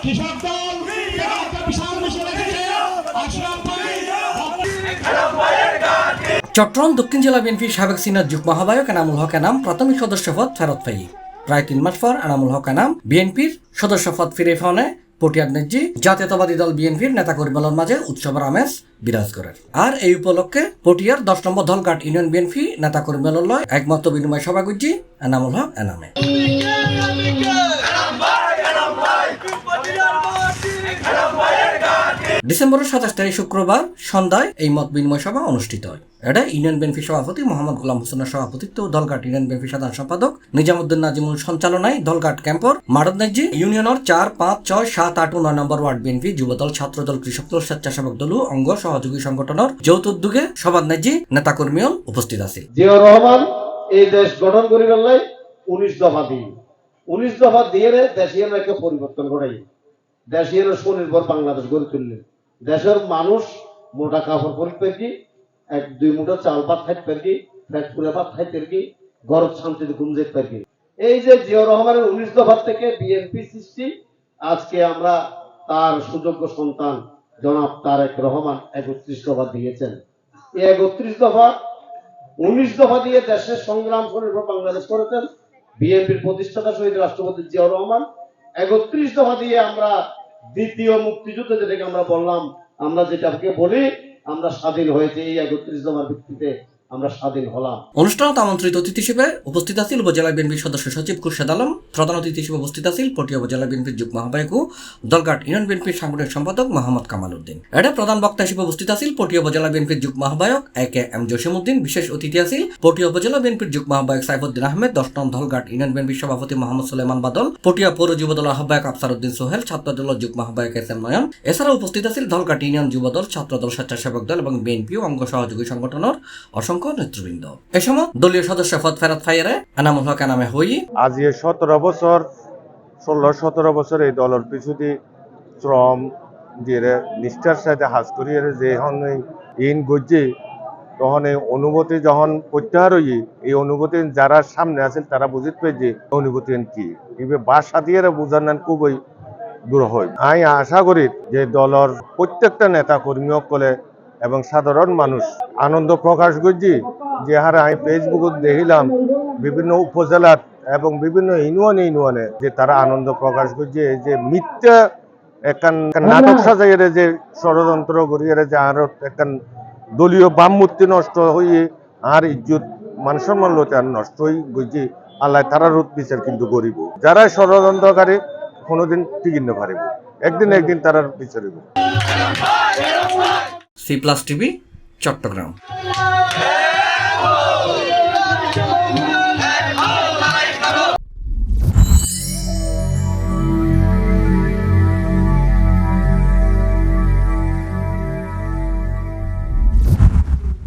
কৃষক দল বিশাল মিছিল আশরাফ ভাই। চট্টগ্রাম দক্ষিণ জেলা বিএনপির সাবেক সিনিয়র যুগ্ম আহ্বায়ক এনামুল হক এনাম প্রাথমিক সদস্যপদ ফেরত পাই। প্রায় 3 মাস পর এনামুল হক এনাম বিএনপির সদস্যপদ ফিরে পাওয়ানে পটিয়ার নেত্রী জাতীয়তাবাদী দল বিএনপির নেতাকর্মীদের মাঝে উৎসবের আমেজ বিরাজ করে। আর এই উপলক্ষে পটিয়ার 10 নম্বর ধলঘাট ইউনিয়ন বিএনপি নেতাকর্মীদের লয় একমত বিনিময় সভা করছি এনামুল হক এনামে। ডিসেম্বরের 27 তারিখ শুক্রবার সন্ধ্যায় এই মত বিনিময় সভা অনুষ্ঠিত হয়। এটা ইউনিয়ন বিএনপি সভাপতি মোহাম্মদ গোলাম হোসেনের সভাপতিত্ব, দলঘাট ইউনিয়ন বিএনপি সাধারণ সম্পাদক নিজামুদ্দিন নাজিমুল সঞ্চালনায় দলঘাট ক্যাম্পর মারদনাজি ইউনিয়নের 4, 5, 6, 7, 8 ও 9 নম্বর ওয়ার্ড বিএনপি, যুবদল, ছাত্রদল, কৃষক দল, স্বেচ্ছাসেবক দল অঙ্গ সহযোগী সংগঠনের যৌথ উদ্যোগে সভানেজি নেতাকর্মী উপস্থিত আছে। জিয়াউর রহমান এই দেশ গঠন করিবার লাই 19 দফা দিয়ে 19 দফা দিয়ে দেশীয় একটা পরিবর্তন ঘটাই দেশীয় স্বনির্ভর বাংলাদেশ গড়ে তুললেন। দেশের মানুষ মোটা কাপড় পরিতে কি 1-2 মুঠো চাল ভাত খাইতে কি ফ্যাক্টরি ভাত খাইতে কি গরম শান্তিতে ঘুম যেতে কি। এই যে জিয়াউর রহমানের 19 দফা থেকে বিএনপি সৃষ্টি, আজকে আমরা তার সুযোগ্য সন্তান জনাব তারেক রহমান 31 দফা দিয়েছেন। এই 31 দফা 19 দফা দিয়ে দেশের সংগ্রাম স্বনির্ভর বাংলাদেশ করেছেন বিএনপির প্রতিষ্ঠাতা শহীদ রাষ্ট্রপতি জিয়াউর রহমান। 31 দফা দিয়ে আমরা দ্বিতীয় মুক্তিযুদ্ধ যেটাকে আমরা বললাম, আমরা যেটাকে বলি আমরা স্বাধীন হয়েছে এই 31 দফার ভিত্তিতে আমরা স্বাধীন হলাম। অনুষ্ঠানত আমন্ত্রিত অতিথি হিসেবে উপস্থিত আছেন উপজেলা বিএনপির সদস্য সচিব খুরশেদ আলম, প্রধান অতিথি হিসেবে উপস্থিত আছেন পটিয়া উপজেলা বিএনপির যুগ্ম আহ্বায়ক ও দলঘাট ইউনিয়ন বিএনপির সাংগঠনিক সম্পাদক মোহাম্মদ কামাল উদ্দিন। এটা প্রধান বক্তা হিসেবে উপস্থিত আছেন পটিয়া উপজেলা বিএনপির যুগ্ম আহ্বায়ক AK-M জসিমউদ্দিন। বিশেষ অতিথি আছেন পটিয়া উপজেলা বিএনপির যুগ্ম আহ্বায়ক সাইফুদ্দিন আহমেদ, 10 নং দলঘাট ইউনিয়ন বিএনপির সভাপতি মোহাম্মদ সুলেমান বাদল, পটিয়া পৌর যুবদল আহ্বায়ক আফসার উদ্দিন সোহেল, ছাত্রদল যুগ্ম আহ্বায়ক SM নয়ন। এছাড়াও উপস্থিত আছেন দলঘাট ইউনিয়ন যুবদল, ছাত্রদল, স্বেচ্ছাসেবক দল এবং বিএনপি ও অঙ্গ সহযোগী সংগঠনের অসংখ্য নেতৃবৃন্দ। এ সময় দলীয় সদস্য পদ ফেরত ফাইয়ারে এনামুল হক এনামে হই আজ 16-17 বছর এই দলের পিছুদি শ্রম দিয়ে নিষ্ঠার সাথে হাজ করিয়ে যে ইন গজ্জি তখন এই অনুভূতি যখন প্রত্যাহার হই, এই অনুভূতি যারা সামনে আছে তারা বুঝতে পারে যে অনুভূতি কি এবার বাসা দিয়ে বুঝান খুবই দূর হয়। আমি আশা করি যে দলের প্রত্যেকটা নেতা কর্মী সকলে এবং সাধারণ মানুষ আনন্দ প্রকাশ করছি যে হারে আমি ফেসবুকে দেখিলাম বিভিন্ন উপজেলার এবং বিভিন্ন ইউনিয়নে যে তারা আনন্দ প্রকাশ করছে যে মিথ্যা একখান নাটক সাজাইয়ে যে ষড়যন্ত্র করিয়ে যে আর একখান দলীয় বামমূর্তি নষ্ট হয়ে আর ইজ্জত মান সম্মান লতে আর নষ্ট হয়ে গেছে। আল্লাহ তারা রোধ বিচার কিন্তু করিব, যারা ষড়যন্ত্রকারী কোনোদিন টিকিয়ে না পারিব, একদিন তারা বিচারিব। C+ TV Chittagong.